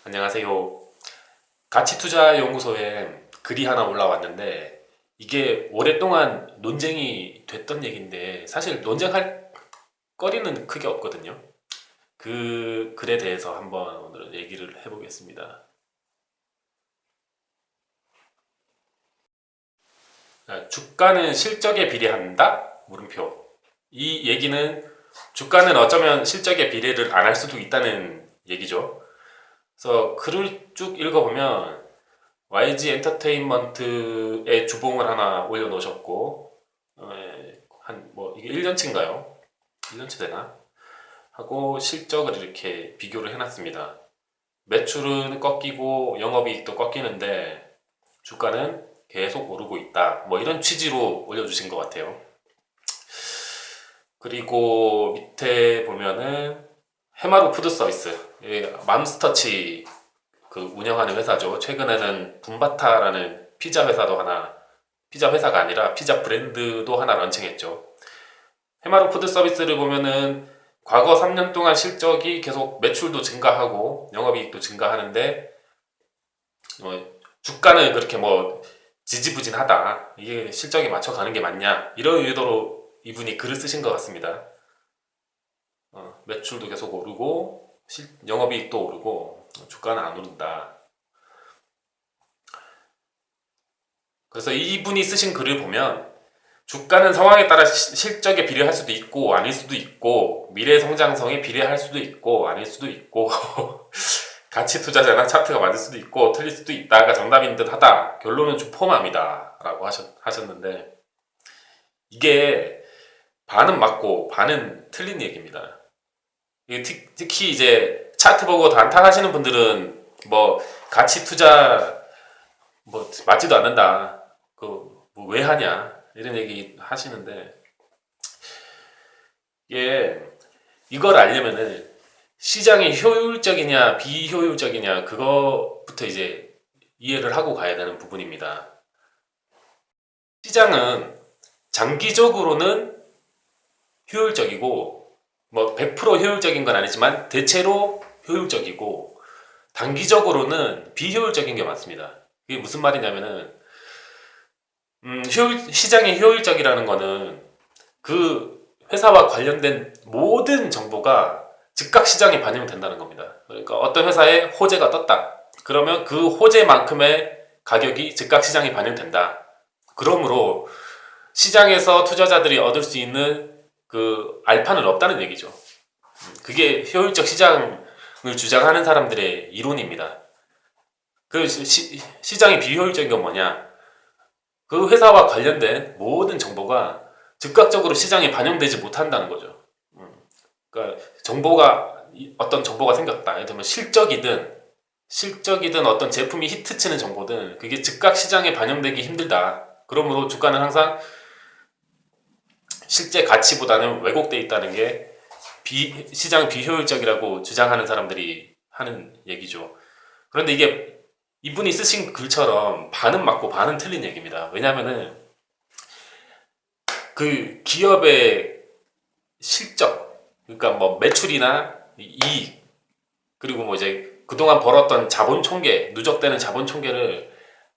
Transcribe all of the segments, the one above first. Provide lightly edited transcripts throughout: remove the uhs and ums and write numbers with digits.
안녕하세요. 가치투자연구소에 글이 하나 올라왔는데 이게 오랫동안 논쟁이 됐던 얘기인데 사실 논쟁할 거리는 크게 없거든요. 그 글에 대해서 한번 오늘은 얘기를 해보겠습니다. 주가는 실적에 비례한다? 물음표. 이 얘기는 주가는 어쩌면 실적에 비례를 안 할 수도 있다는 얘기죠. 그래서 글을 쭉 읽어보면 YG 엔터테인먼트의 주봉을 하나 올려놓으셨고 한 뭐 이게 1년치인가요? 1년치 되나? 하고 실적을 이렇게 비교를 해놨습니다. 매출은 꺾이고 영업이익도 꺾이는데 주가는 계속 오르고 있다. 뭐 이런 취지로 올려주신 것 같아요. 그리고 밑에 보면은 해마루 푸드서비스, 맘스터치 그 운영하는 회사죠. 최근에는 붐바타라는 피자 회사도 하나, 피자 회사가 아니라 피자 브랜드도 하나 런칭했죠. 해마루 푸드 서비스를 보면은 과거 3년 동안 실적이 계속 매출도 증가하고 영업이익도 증가하는데 주가는 그렇게 뭐 지지부진하다. 이게 실적에 맞춰가는 게 맞냐? 이런 의도로 이분이 글을 쓰신 것 같습니다. 매출도 계속 오르고 영업이익도 오르고 주가는 안 오른다. 그래서 이분이 쓰신 글을 보면 주가는 상황에 따라 실적에 비례할 수도 있고 아닐 수도 있고 미래 성장성에 비례할 수도 있고 아닐 수도 있고 가치 투자자나 차트가 맞을 수도 있고 틀릴 수도 있다가 정답인 듯 하다. 결론은 주포맘이다 라고 하셨는데 이게 반은 맞고 반은 틀린 얘기입니다. 특히 이제 차트 보고 단타하시는 분들은 뭐 가치 투자 뭐 맞지도 않는다. 뭐 왜 하냐 이런 얘기 하시는데 이걸 알려면은 시장이 효율적이냐 비효율적이냐 그거부터 이제 이해를 하고 가야 되는 부분입니다. 시장은 장기적으로는 효율적이고 뭐 100% 효율적인 건 아니지만 대체로 효율적이고 단기적으로는 비효율적인 게 많습니다. 이게 무슨 말이냐면은 시장이 효율적이라는 거는 그 회사와 관련된 모든 정보가 즉각 시장에 반영된다는 겁니다. 그러니까 어떤 회사에 호재가 떴다. 그러면 그 호재만큼의 가격이 즉각 시장에 반영된다. 그러므로 시장에서 투자자들이 얻을 수 있는 그 알파는 없다는 얘기죠. 그게 효율적 시장을 주장하는 사람들의 이론입니다. 그 시장이 비효율적인 건 뭐냐? 그 회사와 관련된 모든 정보가 즉각적으로 시장에 반영되지 못한다는 거죠. 그러니까 어떤 정보가 생겼다. 예를 들면 실적이든 어떤 제품이 히트치는 정보든 그게 즉각 시장에 반영되기 힘들다. 그러므로 주가는 항상 실제 가치보다는 왜곡돼 있다는 게 시장 비효율적이라고 주장하는 사람들이 하는 얘기죠. 그런데 이게 이분이 쓰신 글처럼 반은 맞고 반은 틀린 얘기입니다. 왜냐면은 그 기업의 실적, 그러니까 뭐 매출이나 이익, 그리고 뭐 이제 그동안 벌었던 자본 총계, 누적되는 자본 총계를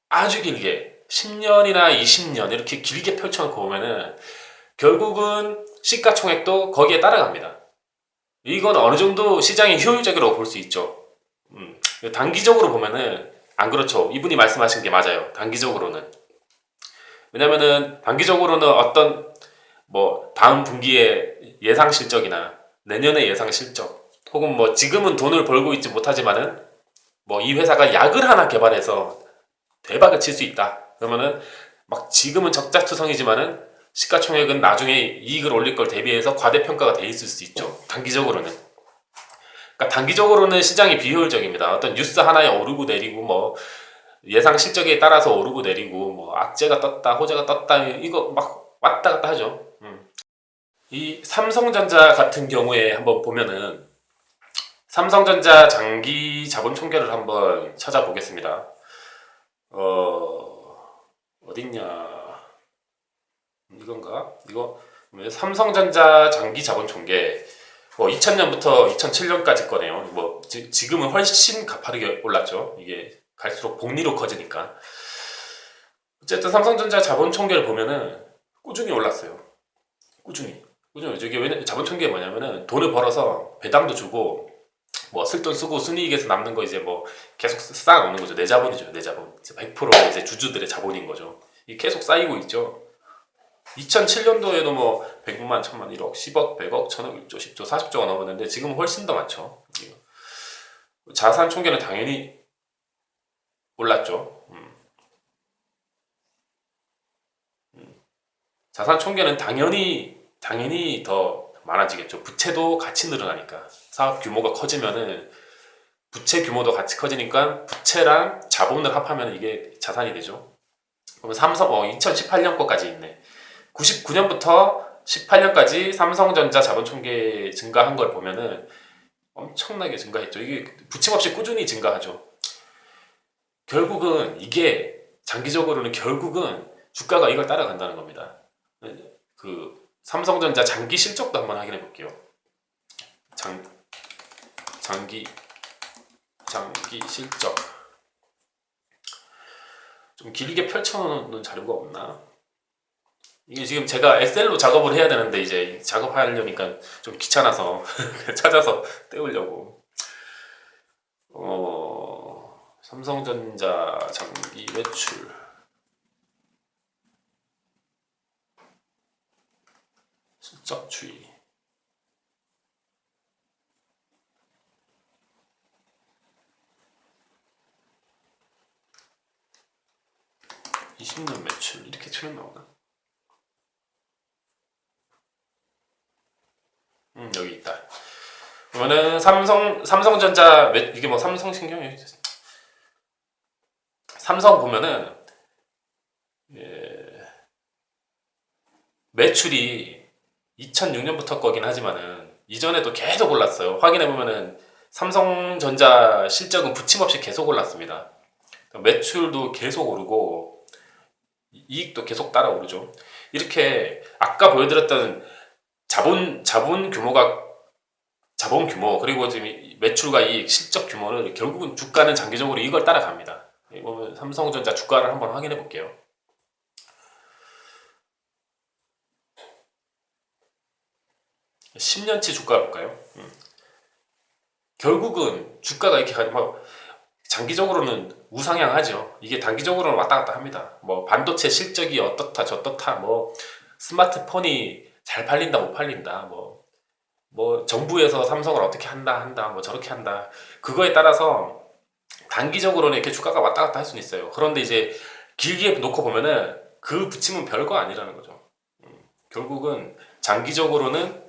아주 길게 10년이나 20년 이렇게 길게 펼쳐놓고 보면은 결국은 시가총액도 거기에 따라갑니다. 이건 어느 정도 시장이 효율적이라고 볼 수 있죠. 단기적으로 보면은 안 그렇죠. 이분이 말씀하신 게 맞아요. 단기적으로는. 왜냐면은 단기적으로는 어떤 뭐 다음 분기의 예상 실적이나 내년의 예상 실적 혹은 뭐 지금은 돈을 벌고 있지 못하지만은 뭐 이 회사가 약을 하나 개발해서 대박을 칠 수 있다. 그러면은 막 지금은 적자투성이지만은 시가총액은 나중에 이익을 올릴 걸 대비해서 과대평가가 돼 있을 수 있죠. 단기적으로는. 그러니까 단기적으로는 시장이 비효율적입니다. 어떤 뉴스 하나에 오르고 내리고 뭐 예상 실적에 따라서 오르고 내리고 뭐 악재가 떴다 호재가 떴다 이거 막 왔다 갔다 하죠. 이 삼성전자 같은 경우에 한번 보면은 삼성전자 장기 자본 총계를 한번 찾아보겠습니다. 어딨냐 이건가? 이거 삼성전자 장기 자본 총계 뭐 2000년부터 2007년까지 거네요. 뭐 지금은 훨씬 가파르게 올랐죠. 이게 갈수록 복리로 커지니까. 어쨌든 삼성전자 자본 총계를 보면은 꾸준히 올랐어요. 꾸준히. 이게 왜냐 자본 총계 뭐냐면은 돈을 벌어서 배당도 주고 뭐 쓸 돈 쓰고 순이익에서 남는 거 이제 뭐 계속 쌓아놓는 거죠. 내 자본이죠. 내 자본. 이제 100% 이제 주주들의 자본인 거죠. 이게 계속 쌓이고 있죠. 2007년도에도 뭐 100만, 1000만, 1억, 10억, 100억, 1000억, 1조, 10조, 40조가 넘었는데 지금은 훨씬 더 많죠. 자산 총계는 당연히 올랐죠. 자산 총계는 당연히 더 많아지겠죠. 부채도 같이 늘어나니까. 사업 규모가 커지면은 부채 규모도 같이 커지니까 부채랑 자본을 합하면 이게 자산이 되죠. 그러면 삼성 2018년 거까지 있네. 99년부터 18년까지 삼성전자 자본 총계 증가한 걸 보면은 엄청나게 증가했죠. 이게 부침없이 꾸준히 증가하죠. 결국은 이게 장기적으로는 결국은 주가가 이걸 따라간다는 겁니다. 그 삼성전자 장기 실적도 한번 확인해 볼게요. 장기 실적 좀 길게 펼쳐놓는 자료가 없나? 이게 지금 제가 엑셀로 작업을 해야 되는데 이제 작업하려니까 좀 귀찮아서 찾아서 떼우려고. 삼성전자 장기 매출 실적 추이. (20년) 매출 이렇게 치면 나오나? 여기 있다. 그러면은 삼성전자 이게 뭐 삼성신경이 삼성 보면은 매출이 2006년부터 거긴 하지만은 이전에도 계속 올랐어요. 확인해 보면은 삼성전자 실적은 부침없이 계속 올랐습니다. 매출도 계속 오르고 이익도 계속 따라오르죠. 이렇게 아까 보여드렸던 자본 규모 그리고 지금 매출과 이익 실적 규모를 결국은 주가는 장기적으로 이걸 따라갑니다. 보면 삼성전자 주가를 한번 확인해 볼게요. 10년치 주가 볼까요? 결국은 주가가 이렇게 뭐 장기적으로는 우상향하죠. 이게 단기적으로는 왔다 갔다 합니다. 뭐 반도체 실적이 어떻다 저떻다 뭐 스마트폰이 잘 팔린다 못 팔린다 뭐 정부에서 삼성을 어떻게 한다 뭐 저렇게 한다 그거에 따라서 단기적으로는 이렇게 주가가 왔다 갔다 할 수는 있어요. 그런데 이제 길게 놓고 보면은 그 부침은 별거 아니라는 거죠. 결국은 장기적으로는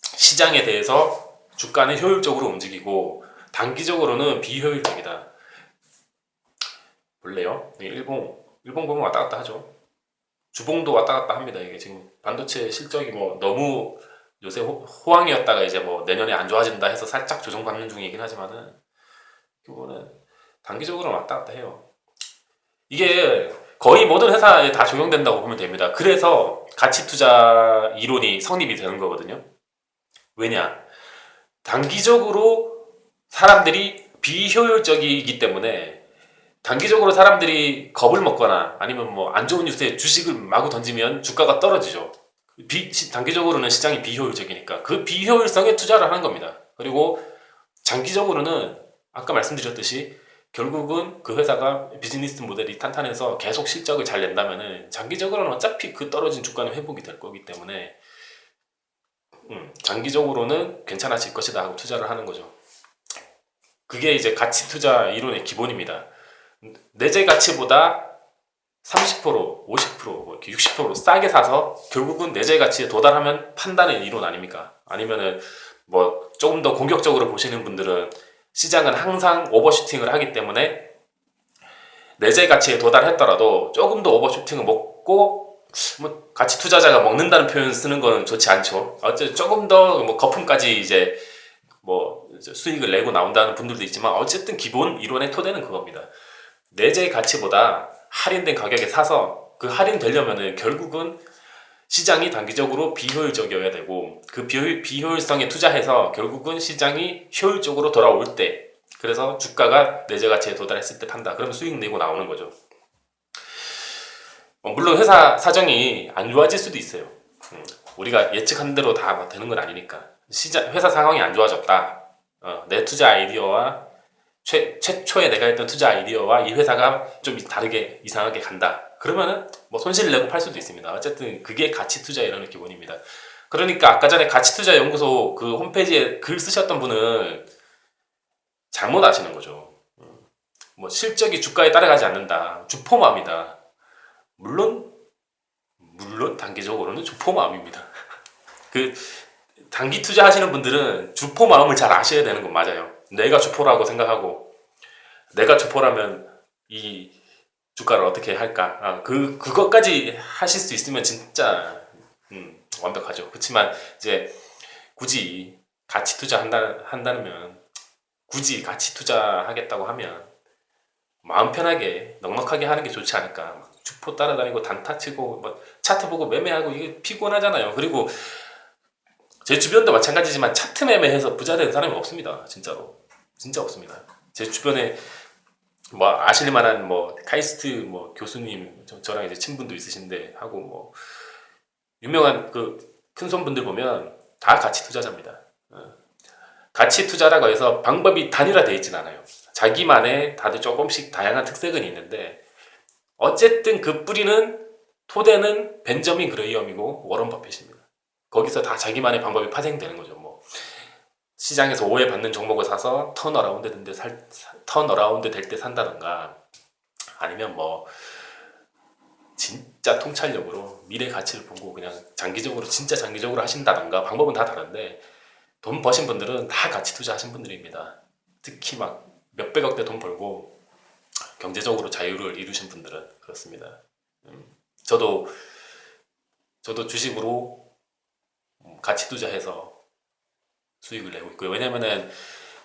시장에 대해서 주가는 효율적으로 움직이고 단기적으로는 비효율적이다. 볼래요? 일봉 보면 왔다 갔다 하죠. 주봉도 왔다 갔다 합니다. 이게 지금 반도체 실적이 뭐 너무 요새 호황이었다가 이제 뭐 내년에 안 좋아진다 해서 살짝 조정받는 중이긴 하지만은 그거는 단기적으로는 왔다 갔다 해요. 이게 거의 모든 회사에 다 적용된다고 보면 됩니다. 그래서 가치 투자 이론이 성립이 되는 거거든요. 왜냐? 단기적으로 사람들이 비효율적이기 때문에 단기적으로 사람들이 겁을 먹거나 아니면 뭐 안 좋은 뉴스에 주식을 마구 던지면 주가가 떨어지죠. 단기적으로는 시장이 비효율적이니까 그 비효율성에 투자를 하는 겁니다. 그리고 장기적으로는 아까 말씀드렸듯이 결국은 그 회사가 비즈니스 모델이 탄탄해서 계속 실적을 잘 낸다면은 장기적으로는 어차피 그 떨어진 주가는 회복이 될 거기 때문에 장기적으로는 괜찮아질 것이다 하고 투자를 하는 거죠. 그게 이제 가치 투자 이론의 기본입니다. 내재 가치보다 30%, 50%, 이렇게 60% 싸게 사서 결국은 내재 가치에 도달하면 판단의 이론 아닙니까? 아니면은 뭐 조금 더 공격적으로 보시는 분들은 시장은 항상 오버슈팅을 하기 때문에 내재 가치에 도달했더라도 조금 더 오버슈팅을 먹고 뭐 가치 투자자가 먹는다는 표현 쓰는 거는 좋지 않죠. 어쨌든 조금 더 뭐 거품까지 이제 뭐 수익을 내고 나온다는 분들도 있지만 어쨌든 기본 이론의 토대는 그겁니다. 내재 가치보다 할인된 가격에 사서 그 할인되려면은 결국은 시장이 단기적으로 비효율적이어야 되고 그 비효율성에 투자해서 결국은 시장이 효율적으로 돌아올 때 그래서 주가가 내재 가치에 도달했을 때 판다. 그러면 수익 내고 나오는 거죠. 물론 회사 사정이 안 좋아질 수도 있어요. 우리가 예측한 대로 다 되는 건 아니니까. 회사 상황이 안 좋아졌다. 내 투자 아이디어와 최초에 내가 했던 투자 아이디어와 이 회사가 좀 다르게 이상하게 간다. 그러면은 뭐 손실 내고 팔 수도 있습니다. 어쨌든 그게 가치 투자이라는 기본입니다. 그러니까 아까 전에 가치투자연구소 그 홈페이지에 글 쓰셨던 분은 잘못 아시는 거죠. 뭐 실적이 주가에 따라가지 않는다. 주포마음이다. 물론 단기적으로는 주포마음입니다. 그 단기 투자하시는 분들은 주포마음을 잘 아셔야 되는 건 맞아요. 내가 주포라고 생각하고 내가 주포라면 이 주가를 어떻게 할까? 그것까지 하실 수 있으면 진짜 완벽하죠. 그렇지만 이제 굳이 가치 투자 한다면 굳이 가치 투자하겠다고 하면 마음 편하게 넉넉하게 하는 게 좋지 않을까. 막 주포 따라다니고 단타 치고 뭐 차트 보고 매매하고 이게 피곤하잖아요. 그리고 제 주변도 마찬가지지만 차트 매매해서 부자 된 사람이 없습니다. 진짜로 진짜 없습니다. 제 주변에 뭐 아실 만한 뭐 카이스트 뭐 교수님 저랑 이제 친분도 있으신데 하고 뭐 유명한 그 큰 손분들 보면 다 가치 투자자입니다. 가치 투자라고 해서 방법이 단일화되어 있진 않아요. 자기만의 다들 조금씩 다양한 특색은 있는데 어쨌든 그 뿌리는 토대는 벤저민 그레이엄이고 워런 버핏입니다. 거기서 다 자기만의 방법이 파생되는 거죠. 뭐 시장에서 오해받는 종목을 사서 턴어라운드 될 때 산다던가 아니면 뭐 진짜 통찰력으로 미래 가치를 보고 그냥 진짜 장기적으로 하신다던가 방법은 다 다른데 돈 버신 분들은 다 가치 투자하신 분들입니다. 특히 막 몇백억대 돈 벌고 경제적으로 자유를 이루신 분들은 그렇습니다. 저도 주식으로 가치 투자해서 수익을 내고 있고요. 왜냐면은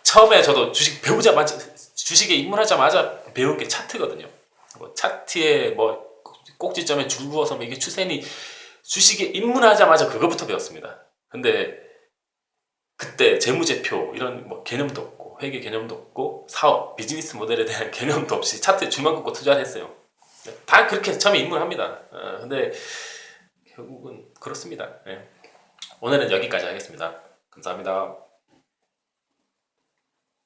처음에 저도 주식에 입문하자마자 배운 게 차트거든요. 뭐 차트에 뭐 꼭지점에 줄 그어서 이게 추세니 주식에 입문하자마자 그거부터 배웠습니다. 근데 그때 재무제표 이런 뭐 개념도 없고 회계 개념도 없고 사업 비즈니스 모델에 대한 개념도 없이 차트에 줄만 긋고 투자를 했어요. 다 그렇게 처음에 입문합니다. 근데 결국은 그렇습니다. 오늘은 여기까지 하겠습니다. 감사합니다.